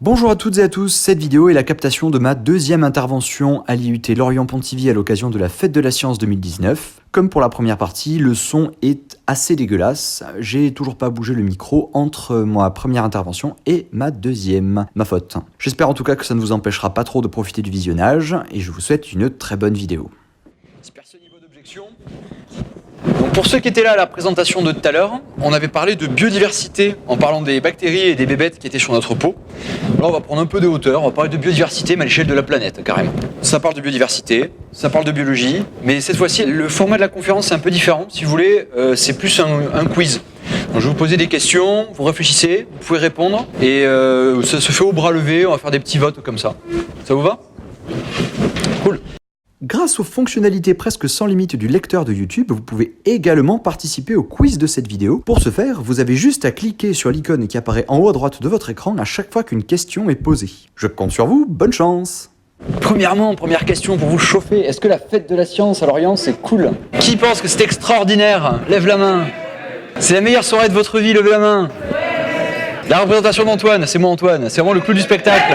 Bonjour à toutes et à tous, cette vidéo est la captation de ma deuxième intervention à l'IUT Lorient-Pontivy à l'occasion de la Fête de la Science 2019. Comme pour la première partie, le son est assez dégueulasse. J'ai toujours pas bougé le micro entre ma première intervention et ma deuxième. Ma faute. J'espère en tout cas que ça ne vous empêchera pas trop de profiter du visionnage et je vous souhaite une très bonne vidéo. Ce niveau d'objection. Donc pour ceux qui étaient là à la présentation de tout à l'heure, on avait parlé de biodiversité en parlant des bactéries et des bébêtes qui étaient sur notre peau. Là on va prendre un peu de hauteur, on va parler de biodiversité mais à l'échelle de la planète carrément. Ça parle de biodiversité, ça parle de biologie, mais cette fois-ci le format de la conférence est un peu différent. Si vous voulez, c'est plus un quiz. Donc je vais vous poser des questions, vous réfléchissez, vous pouvez répondre et ça se fait au bras levé, on va faire des petits votes comme ça. Ça vous va ? Cool. Grâce aux fonctionnalités presque sans limite du lecteur de YouTube, vous pouvez également participer au quiz de cette vidéo. Pour ce faire, vous avez juste à cliquer sur l'icône qui apparaît en haut à droite de votre écran à chaque fois qu'une question est posée. Je compte sur vous, bonne chance! Premièrement, première question pour vous chauffer, est-ce que la fête de la science à Lorient c'est cool? Qui pense que c'est extraordinaire? Lève la main. C'est la meilleure soirée de votre vie, levez la main. La représentation d'Antoine, c'est moi Antoine, c'est vraiment le clou du spectacle.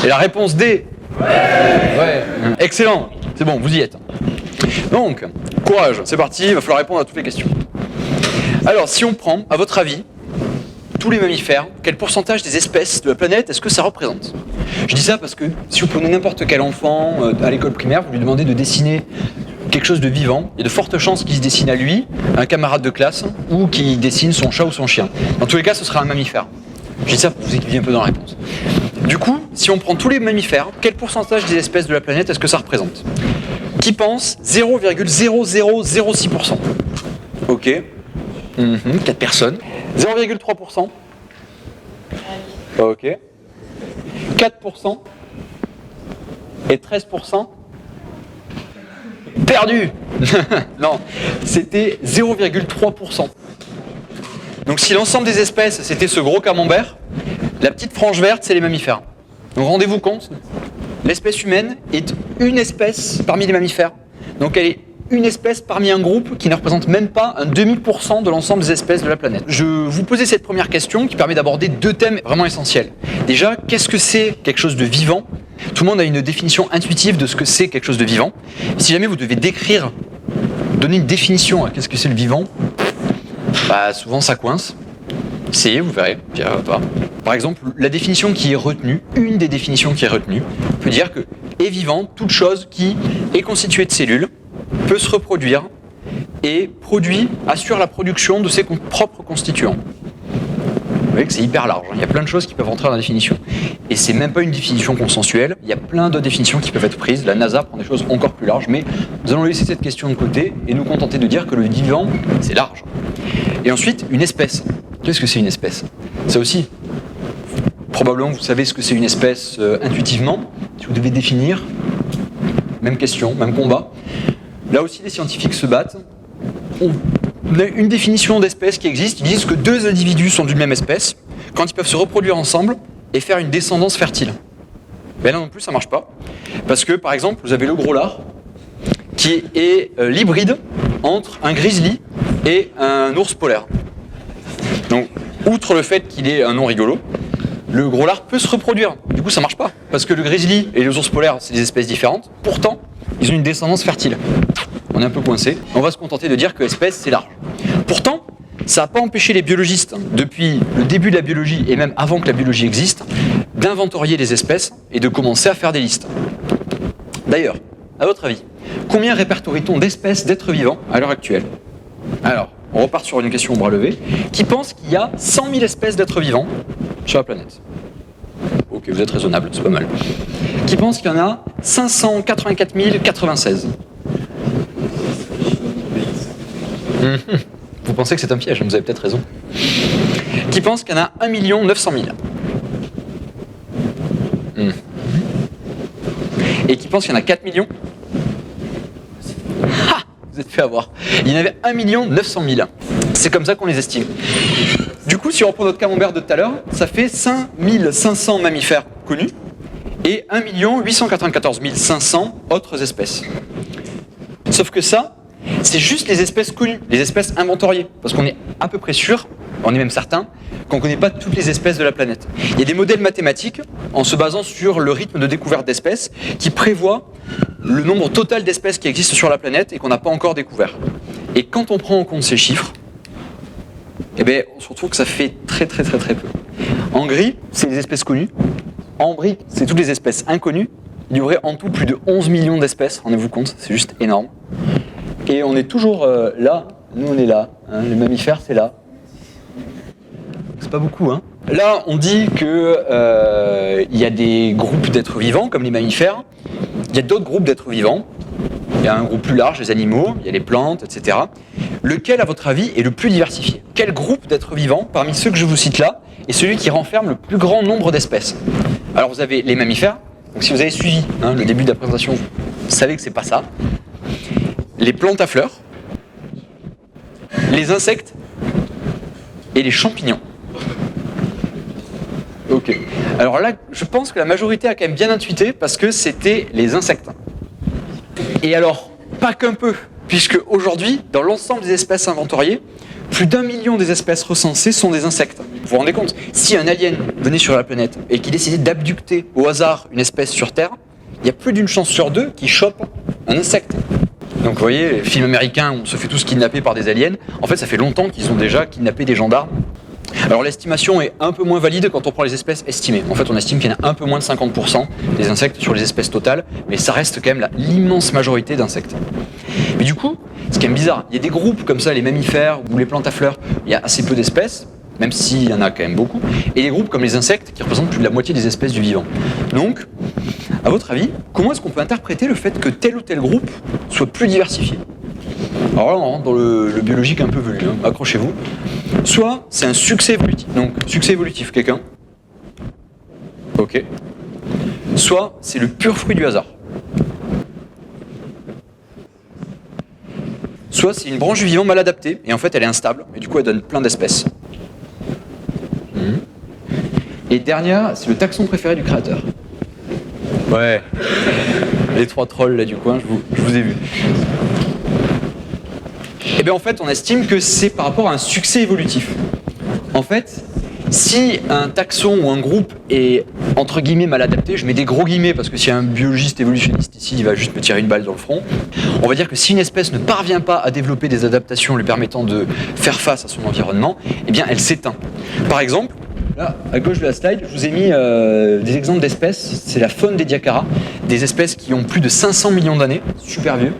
Et la réponse D. Ouais. Excellent, c'est bon, vous y êtes. Donc, courage, c'est parti, il va falloir répondre à toutes les questions. Alors, si on prend, à votre avis, tous les mammifères, quel pourcentage des espèces de la planète est-ce que ça représente? Je dis ça parce que si vous prenez n'importe quel enfant à l'école primaire, vous lui demandez de dessiner quelque chose de vivant, il y a de fortes chances qu'il se dessine à lui, un camarade de classe, ou qu'il dessine son chat ou son chien. Dans tous les cas, ce sera un mammifère. Je dis ça pour vous équilibrer un peu dans la réponse. Du coup, si on prend tous les mammifères, quel pourcentage des espèces de la planète est-ce que ça représente? Qui pense 0,0006%. Ok. 4 personnes. 0,3%. Ok. 4%. Et 13%. Perdu. Non, c'était 0,3%. Donc si l'ensemble des espèces c'était ce gros camembert, la petite frange verte c'est les mammifères. Donc rendez-vous compte, l'espèce humaine est une espèce parmi les mammifères. Donc elle est une espèce parmi un groupe qui ne représente même pas un demi% de l'ensemble des espèces de la planète. Je vous posais cette première question qui permet d'aborder deux thèmes vraiment essentiels. Déjà, qu'est-ce que c'est quelque chose de vivant? Tout le monde a une définition intuitive de ce que c'est quelque chose de vivant. Si jamais vous devez décrire, donner une définition à qu'est-ce que c'est le vivant, bah souvent ça coince. Essayez, vous verrez. Par exemple, la définition qui est retenue, une des définitions qui est retenue, peut dire que est vivant toute chose qui est constituée de cellules, peut se reproduire et assure la production de ses propres constituants. Vous voyez que c'est hyper large, il y a plein de choses qui peuvent entrer dans la définition. Et c'est même pas une définition consensuelle, il y a plein d'autres définitions qui peuvent être prises, la NASA prend des choses encore plus larges, mais nous allons laisser cette question de côté et nous contenter de dire que le vivant, c'est large. Et ensuite, une espèce. Qu'est-ce que c'est une espèce? Ça aussi, probablement vous savez ce que c'est une espèce intuitivement, si vous devez définir, même question, même combat. Là aussi les scientifiques se battent. On a une définition d'espèce qui existe, ils disent que deux individus sont d'une même espèce quand ils peuvent se reproduire ensemble et faire une descendance fertile. Mais là non plus ça marche pas, parce que par exemple vous avez le gros lard qui est l'hybride entre un grizzly et un ours polaire. Donc outre le fait qu'il ait un nom rigolo, le gros lard peut se reproduire, du coup ça marche pas, parce que le grizzly et les ours polaires c'est des espèces différentes, pourtant ils ont une descendance fertile. On est un peu coincé, on va se contenter de dire que l'espèce c'est large. Pourtant, ça n'a pas empêché les biologistes, depuis le début de la biologie et même avant que la biologie existe, d'inventorier les espèces et de commencer à faire des listes. D'ailleurs, à votre avis, combien répertorie-t-on d'espèces d'êtres vivants à l'heure actuelle? Alors, on repart sur une question au bras levé. Qui pense qu'il y a 100 000 espèces d'êtres vivants sur la planète? Ok, vous êtes raisonnable, c'est pas mal. Qui pense qu'il y en a 584 096? Vous pensez que c'est un piège, vous avez peut-être raison. Qui pense qu'il y en a 1 900 000? Et qui pense qu'il y en a 4 millions? Ha! Vous êtes fait avoir. Il y en avait 1 900 000. C'est comme ça qu'on les estime. Du coup, si on reprend notre camembert de tout à l'heure, ça fait 5 500 mammifères connus et 1 894 500 autres espèces. Sauf que ça, c'est juste les espèces connues, les espèces inventoriées. Parce qu'on est à peu près sûr on est même certain qu'on ne connaît pas toutes les espèces de la planète. Il y a des modèles mathématiques, en se basant sur le rythme de découverte d'espèces, qui prévoient le nombre total d'espèces qui existent sur la planète et qu'on n'a pas encore découvert. Et quand on prend en compte ces chiffres, eh bien, on se retrouve que ça fait très peu. En gris, c'est les espèces connues. En brique, c'est toutes les espèces inconnues. Il y aurait en tout plus de 11 millions d'espèces, rendez-vous compte, c'est juste énorme. Et on est toujours là, nous on est là, hein, les mammifères c'est là. C'est pas beaucoup, hein. Là, on dit que y a des groupes d'êtres vivants, comme les mammifères. Il y a d'autres groupes d'êtres vivants. Il y a un groupe plus large, les animaux, il y a les plantes, etc. Lequel, à votre avis, est le plus diversifié? Quel groupe d'êtres vivants, parmi ceux que je vous cite là, est celui qui renferme le plus grand nombre d'espèces? Alors, vous avez les mammifères. Donc, si vous avez suivi le début de la présentation, vous savez que c'est pas ça. Les plantes à fleurs, les insectes et les champignons. Ok. Alors là, je pense que la majorité a quand même bien intuité parce que c'était les insectes. Et alors, pas qu'un peu, puisque aujourd'hui, dans l'ensemble des espèces inventoriées, plus d'1 million des espèces recensées sont des insectes. Vous vous rendez compte? Si un alien venait sur la planète et qu'il décidait d'abducter au hasard une espèce sur Terre, il y a plus d'une chance sur deux qu'il chope un insecte. Donc vous voyez, les films américains où on se fait tous kidnapper par des aliens, en fait ça fait longtemps qu'ils ont déjà kidnappé des gendarmes. Alors l'estimation est un peu moins valide quand on prend les espèces estimées. En fait on estime qu'il y en a un peu moins de 50% des insectes sur les espèces totales, mais ça reste quand même l'immense majorité d'insectes. Mais du coup, ce qui est bizarre, il y a des groupes comme ça, les mammifères ou les plantes à fleurs, il y a assez peu d'espèces, même s'il y en a quand même beaucoup, et des groupes comme les insectes qui représentent plus de la moitié des espèces du vivant. Donc, à votre avis, comment est-ce qu'on peut interpréter le fait que tel ou tel groupe soit plus diversifié? Alors là, on rentre dans le biologique un peu velu, accrochez-vous. Soit c'est un succès évolutif. Donc, succès évolutif, quelqu'un? Ok. Soit c'est le pur fruit du hasard. Soit c'est une branche du vivant mal adaptée, et en fait elle est instable, et du coup elle donne plein d'espèces. Et dernière, c'est le taxon préféré du créateur. Ouais, les trois trolls là du coin, je vous ai vu. Et bien en fait on estime que c'est par rapport à un succès évolutif. En fait, si un taxon ou un groupe est entre guillemets mal adapté, je mets des gros guillemets parce que s'il y a un biologiste évolutionniste ici, il va juste me tirer une balle dans le front. On va dire que si une espèce ne parvient pas à développer des adaptations lui permettant de faire face à son environnement, eh bien elle s'éteint. Par exemple, là, à gauche de la slide, je vous ai mis des exemples d'espèces. C'est la faune des Diacara, des espèces qui ont plus de 500 millions d'années, super vieux,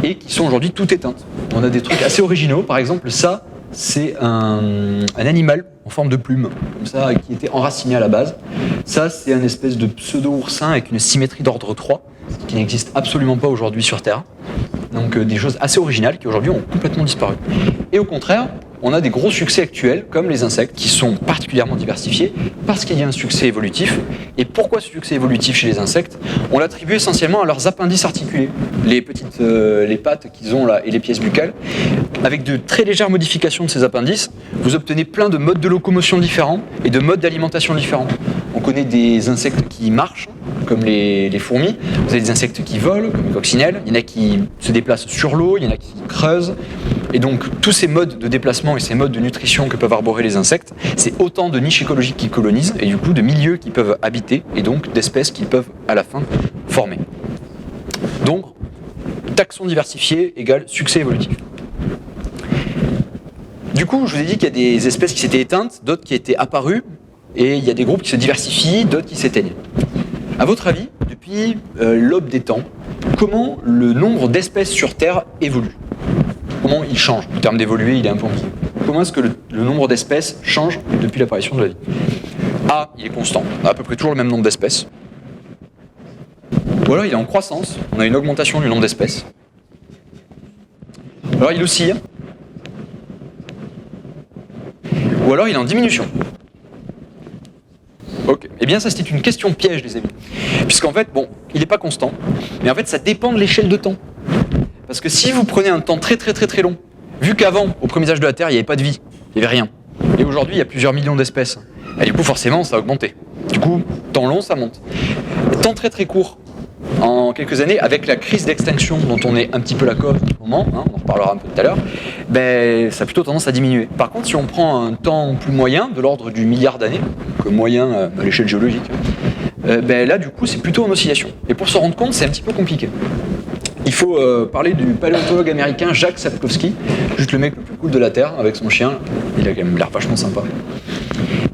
et qui sont aujourd'hui toutes éteintes. On a des trucs assez originaux, par exemple ça, c'est un animal en forme de plume, comme ça, qui était enraciné à la base. Ça, c'est une espèce de pseudo-oursin avec une symétrie d'ordre 3, qui n'existe absolument pas aujourd'hui sur Terre. Donc des choses assez originales qui aujourd'hui ont complètement disparu. Et au contraire, on a des gros succès actuels, comme les insectes, qui sont particulièrement diversifiés, parce qu'il y a un succès évolutif. Et pourquoi ce succès évolutif chez les insectes? On l'attribue essentiellement à leurs appendices articulés, les pattes qu'ils ont là et les pièces buccales. Avec de très légères modifications de ces appendices, vous obtenez plein de modes de locomotion différents et de modes d'alimentation différents. On connaît des insectes qui marchent, comme les fourmis. Vous avez des insectes qui volent, comme les coccinelles. Il y en a qui se déplacent sur l'eau, il y en a qui creusent. Et donc, tous ces modes de déplacement et ces modes de nutrition que peuvent arborer les insectes, c'est autant de niches écologiques qu'ils colonisent, et du coup de milieux qu'ils peuvent habiter, et donc d'espèces qu'ils peuvent, à la fin, former. Donc, taxon diversifié égale succès évolutif. Du coup, je vous ai dit qu'il y a des espèces qui s'étaient éteintes, d'autres qui étaient apparues, et il y a des groupes qui se diversifient, d'autres qui s'éteignent. À votre avis, depuis l'aube des temps, comment le nombre d'espèces sur Terre évolue? Comment il change? Le terme d'évoluer, il est un peu ambigu. Comment est-ce que le nombre d'espèces change depuis l'apparition de la vie? A, il est constant, on a à peu près toujours le même nombre d'espèces. Ou alors il est en croissance, on a une augmentation du nombre d'espèces. Ou alors il oscille. Ou alors il est en diminution. Ok. Eh bien ça c'est une question piège les amis. Puisqu'en fait, bon, il n'est pas constant, mais en fait ça dépend de l'échelle de temps. Parce que si vous prenez un temps très long, vu qu'avant, au premier âge de la Terre, il n'y avait pas de vie, il n'y avait rien, et aujourd'hui il y a plusieurs millions d'espèces, et du coup forcément ça a augmenté. Du coup, temps long ça monte. Temps très court, en quelques années, avec la crise d'extinction dont on est un petit peu la cause en ce moment, hein, on en reparlera un peu tout à l'heure, ben, ça a plutôt tendance à diminuer. Par contre, si on prend un temps plus moyen, de l'ordre du milliard d'années, que moyen à l'échelle géologique, ben là, du coup, c'est plutôt en oscillation. Et pour s'en rendre compte, c'est un petit peu compliqué. Il faut parler du paléontologue américain Jacques Sapkowski, juste le mec le plus cool de la Terre, avec son chien. Il a quand même l'air vachement sympa.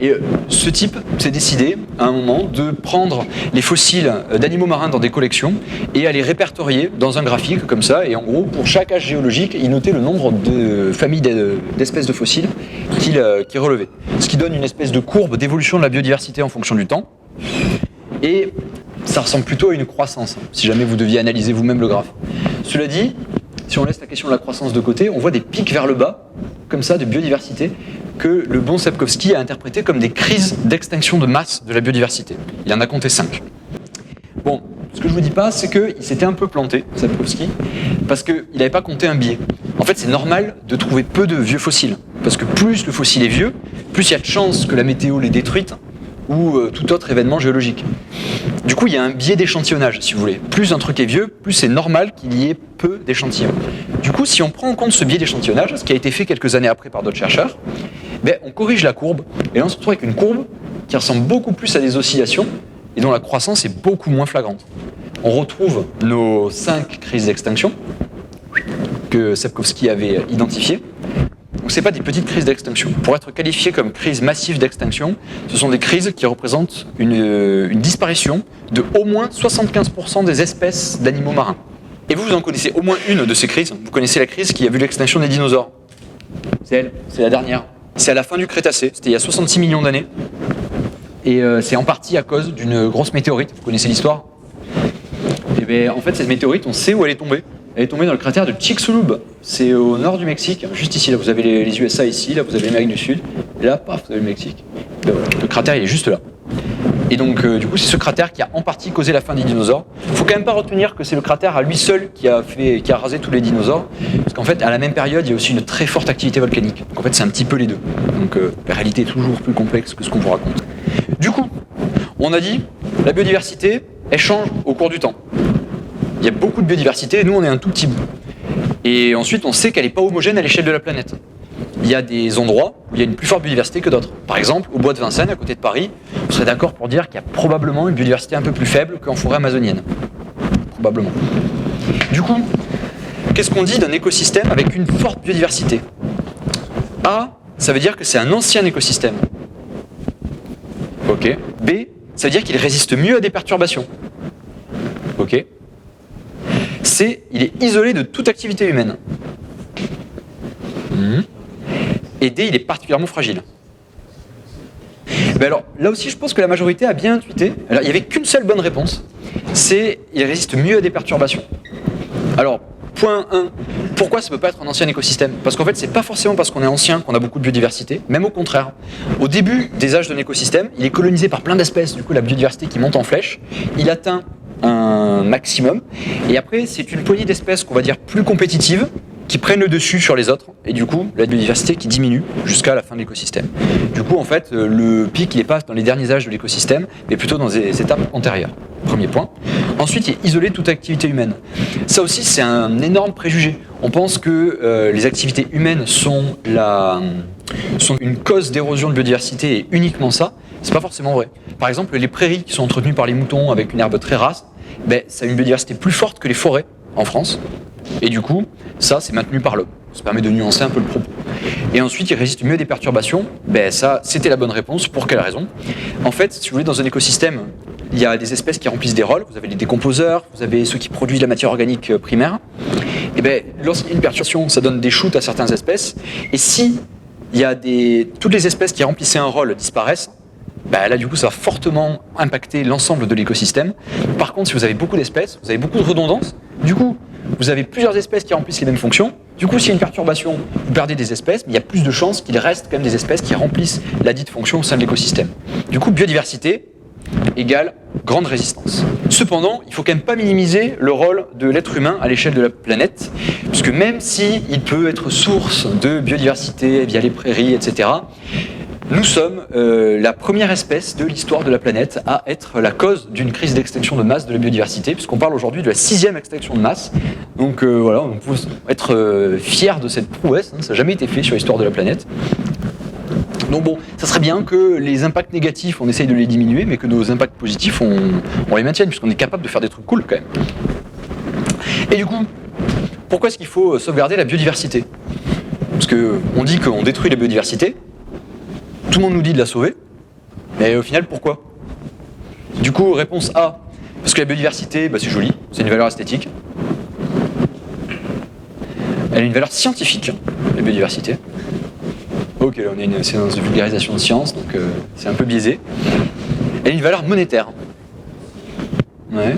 Et ce type s'est décidé, à un moment, de prendre les fossiles d'animaux marins dans des collections et à les répertorier dans un graphique comme ça. Et en gros, pour chaque âge géologique, il notait le nombre de familles d'espèces de fossiles qu'il relevait. Ce qui donne une espèce de courbe d'évolution de la biodiversité en fonction du temps. Et ça ressemble plutôt à une croissance, si jamais vous deviez analyser vous-même le graphe. Cela dit, si on laisse la question de la croissance de côté, on voit des pics vers le bas, comme ça, de biodiversité, que le bon Sapkowski a interprété comme des crises d'extinction de masse de la biodiversité. Il en a compté 5. Bon, ce que je vous dis pas, c'est qu'il s'était un peu planté, Sapkowski, parce qu'il n'avait pas compté un biais. En fait, c'est normal de trouver peu de vieux fossiles, parce que plus le fossile est vieux, plus il y a de chances que la météo l'ait détruite, ou tout autre événement géologique. Du coup, il y a un biais d'échantillonnage, si vous voulez. Plus un truc est vieux, plus c'est normal qu'il y ait peu d'échantillons. Du coup, si on prend en compte ce biais d'échantillonnage, ce qui a été fait quelques années après par d'autres chercheurs, ben, on corrige la courbe, et là on se retrouve avec une courbe qui ressemble beaucoup plus à des oscillations, et dont la croissance est beaucoup moins flagrante. On retrouve nos 5 crises d'extinction que Sapkowski avait identifiées. Donc ce n'est pas des petites crises d'extinction. Pour être qualifiées comme crises massives d'extinction, ce sont des crises qui représentent une disparition de au moins 75% des espèces d'animaux marins. Et vous en connaissez au moins une de ces crises. Vous connaissez la crise qui a vu l'extinction des dinosaures. C'est elle, c'est la dernière. C'est à la fin du Crétacé, c'était il y a 66 millions d'années. Et c'est en partie à cause d'une grosse météorite. Vous connaissez l'histoire ? Et bien, en fait, cette météorite, on sait où elle est tombée. Elle est tombée dans le cratère de Chicxulub. C'est au nord du Mexique, juste ici. Là, vous avez les USA ici, là, vous avez l'Amérique du Sud. Et là, paf, vous avez le Mexique. Le cratère, il est juste là. Et donc, du coup, c'est ce cratère qui a en partie causé la fin des dinosaures. Il ne faut quand même pas retenir que c'est le cratère à lui seul qui a rasé tous les dinosaures. Parce qu'en fait, à la même période, il y a aussi une très forte activité volcanique. Donc en fait, c'est un petit peu les deux. Donc la réalité est toujours plus complexe que ce qu'on vous raconte. Du coup, on a dit, la biodiversité, elle change au cours du temps. Il y a beaucoup de biodiversité, et nous, on est un tout petit bout. Et ensuite, on sait qu'elle n'est pas homogène à l'échelle de la planète. Il y a des endroits où il y a une plus forte biodiversité que d'autres. Par exemple, au bois de Vincennes, à côté de Paris, vous serez d'accord pour dire qu'il y a probablement une biodiversité un peu plus faible qu'en forêt amazonienne. Probablement. Du coup, qu'est-ce qu'on dit d'un écosystème avec une forte biodiversité ? A, ça veut dire que c'est un ancien écosystème. Ok. B, ça veut dire qu'il résiste mieux à des perturbations. Ok. C, il est isolé de toute activité humaine. Et D, il est particulièrement fragile. Ben alors, là aussi, je pense que la majorité a bien intuité. Alors, il n'y avait qu'une seule bonne réponse, c'est il résiste mieux à des perturbations. Alors, point 1, pourquoi ça ne peut pas être un ancien écosystème ? Parce qu'en fait, c'est pas forcément parce qu'on est ancien qu'on a beaucoup de biodiversité, même au contraire. Au début des âges d'un écosystème, il est colonisé par plein d'espèces, du coup la biodiversité qui monte en flèche, il atteint un maximum, et après, c'est une poignée d'espèces qu'on va dire plus compétitives, qui prennent le dessus sur les autres, et du coup, la biodiversité qui diminue jusqu'à la fin de l'écosystème. Du coup, en fait, le pic, il n'est pas dans les derniers âges de l'écosystème, mais plutôt dans les étapes antérieures. Premier point. Ensuite, il est isolé de toute activité humaine. Ça aussi, c'est un énorme préjugé. On pense que les activités humaines sont une cause d'érosion de biodiversité, et uniquement ça. C'est pas forcément vrai. Par exemple, les prairies qui sont entretenues par les moutons avec une herbe très rase, ben, ça a une biodiversité plus forte que les forêts en France. Et du coup, ça, c'est maintenu par l'homme. Ça permet de nuancer un peu le propos. Et ensuite, il résiste mieux à des perturbations. Ben, ça, c'était la bonne réponse. Pour quelle raison ? En fait, si vous voulez, dans un écosystème, il y a des espèces qui remplissent des rôles. Vous avez les décomposeurs, vous avez ceux qui produisent la matière organique primaire. Et ben, lorsqu'il y a une perturbation, ça donne des shoots à certaines espèces. Et si toutes les espèces qui remplissaient un rôle disparaissent, bah là du coup ça va fortement impacter l'ensemble de l'écosystème. Par contre, si vous avez beaucoup d'espèces, vous avez beaucoup de redondance, du coup vous avez plusieurs espèces qui remplissent les mêmes fonctions, du coup s'il y a une perturbation, vous perdez des espèces, mais il y a plus de chances qu'il reste quand même des espèces qui remplissent la dite fonction au sein de l'écosystème. Du coup, biodiversité égale grande résistance. Cependant, il ne faut quand même pas minimiser le rôle de l'être humain à l'échelle de la planète, puisque même s'il peut être source de biodiversité via les prairies, etc., nous sommes la première espèce de l'histoire de la planète à être la cause d'une crise d'extinction de masse de la biodiversité, puisqu'on parle aujourd'hui de la 6e extinction de masse. Donc voilà, on peut être fiers de cette prouesse, hein, ça n'a jamais été fait sur l'histoire de la planète. Donc bon, ça serait bien que les impacts négatifs, on essaye de les diminuer, mais que nos impacts positifs, on les maintienne, puisqu'on est capable de faire des trucs cool quand même. Et du coup, pourquoi est-ce qu'il faut sauvegarder la biodiversité? Parce qu'on dit qu'on détruit la biodiversité, tout le monde nous dit de la sauver, mais au final, pourquoi? Du coup, réponse A, parce que la biodiversité, bah, c'est joli, c'est une valeur esthétique. Elle a une valeur scientifique, la biodiversité. Ok, là on a une séance de vulgarisation de science, donc c'est un peu biaisé. Elle a une valeur monétaire. Ouais.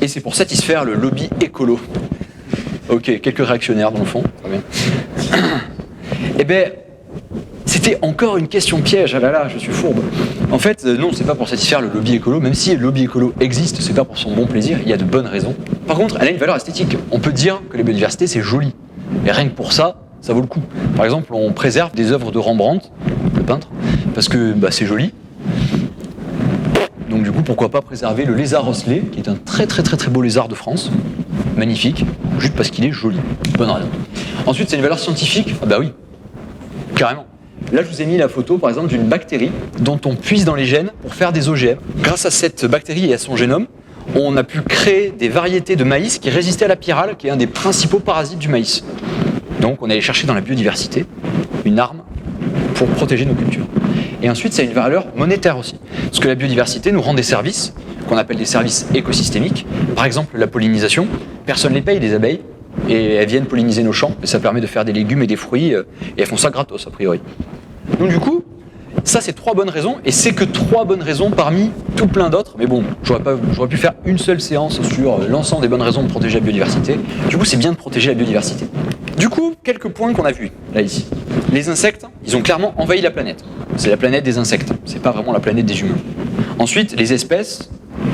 Et c'est pour satisfaire le lobby écolo. Ok, quelques réactionnaires dans le fond, très bien. Eh ben, c'était encore une question piège, ah là là, je suis fourbe. En fait, non, c'est pas pour satisfaire le lobby écolo, même si le lobby écolo existe, c'est pas pour son bon plaisir, il y a de bonnes raisons. Par contre, elle a une valeur esthétique. On peut dire que la biodiversité c'est joli. Et rien que pour ça, ça vaut le coup. Par exemple, on préserve des œuvres de Rembrandt, le peintre, parce que bah, c'est joli. Donc du coup, pourquoi pas préserver le lézard osselet, qui est un très beau lézard de France, magnifique, juste parce qu'il est joli. Bonne raison. Ensuite, c'est une valeur scientifique. Ah bah oui, carrément. Là, je vous ai mis la photo, par exemple, d'une bactérie dont on puise dans les gènes pour faire des OGM. Grâce à cette bactérie et à son génome, on a pu créer des variétés de maïs qui résistaient à la pyrale, qui est un des principaux parasites du maïs. Donc, on allait chercher dans la biodiversité une arme pour protéger nos cultures. Et ensuite, ça a une valeur monétaire aussi. Parce que la biodiversité nous rend des services, qu'on appelle des services écosystémiques. Par exemple, la pollinisation. Personne ne les paye, les abeilles. Et elles viennent polliniser nos champs. Et ça permet de faire des légumes et des fruits. Et elles font ça gratos, a priori. Donc du coup, ça c'est 3 bonnes raisons. Et c'est que 3 bonnes raisons parmi tout plein d'autres. Mais bon, j'aurais pu faire une seule séance sur l'ensemble des bonnes raisons de protéger la biodiversité. Du coup, c'est bien de protéger la biodiversité. Du coup, quelques points qu'on a vus, là, ici. Les insectes, ils ont clairement envahi la planète. C'est la planète des insectes, c'est pas vraiment la planète des humains. Ensuite, les espèces,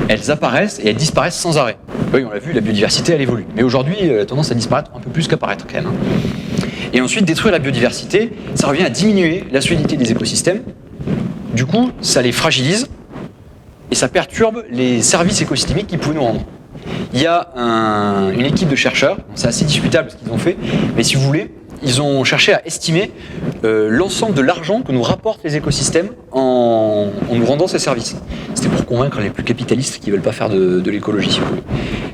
elles apparaissent et elles disparaissent sans arrêt. Oui, on l'a vu, la biodiversité, elle évolue. Mais aujourd'hui, elle a tendance à disparaître un peu plus qu'apparaître, quand même. Et ensuite, détruire la biodiversité, ça revient à diminuer la solidité des écosystèmes. Du coup, ça les fragilise et ça perturbe les services écosystémiques qu'ils pouvaient nous rendre. Il y a une équipe de chercheurs, c'est assez discutable ce qu'ils ont fait, mais si vous voulez, ils ont cherché à estimer l'ensemble de l'argent que nous rapportent les écosystèmes en nous rendant ces services. C'était pour convaincre les plus capitalistes qui ne veulent pas faire de l'écologie, si vous voulez.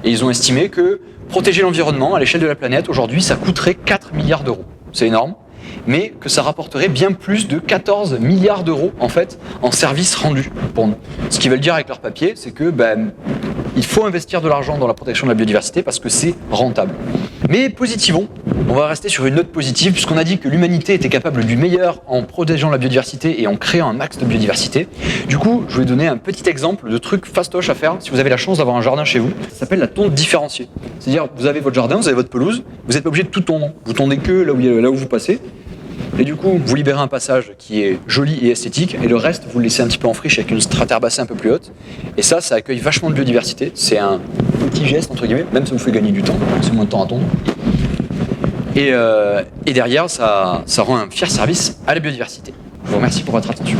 Et ils ont estimé que protéger l'environnement à l'échelle de la planète, aujourd'hui, ça coûterait 4 milliards d'euros. C'est énorme, mais que ça rapporterait bien plus de 14 milliards d'euros, en fait, en services rendus pour nous. Ce qu'ils veulent dire avec leur papier, c'est que il faut investir de l'argent dans la protection de la biodiversité parce que c'est rentable. Mais positivons, on va rester sur une note positive puisqu'on a dit que l'humanité était capable du meilleur en protégeant la biodiversité et en créant un axe de biodiversité. Du coup, je vais donner un petit exemple de truc fastoche à faire si vous avez la chance d'avoir un jardin chez vous. Ça s'appelle la tonte différenciée. C'est-à-dire, vous avez votre jardin, vous avez votre pelouse, vous n'êtes pas obligé de tout tondre. Vous tondez que là où vous passez. Et du coup, vous libérez un passage qui est joli et esthétique, et le reste, vous le laissez un petit peu en friche avec une strate herbacée un peu plus haute. Et ça accueille vachement de biodiversité. C'est un petit geste, entre guillemets, même si ça vous fait gagner du temps, c'est moins de temps à tondre. Et derrière, ça rend un fier service à la biodiversité. Je vous remercie pour votre attention.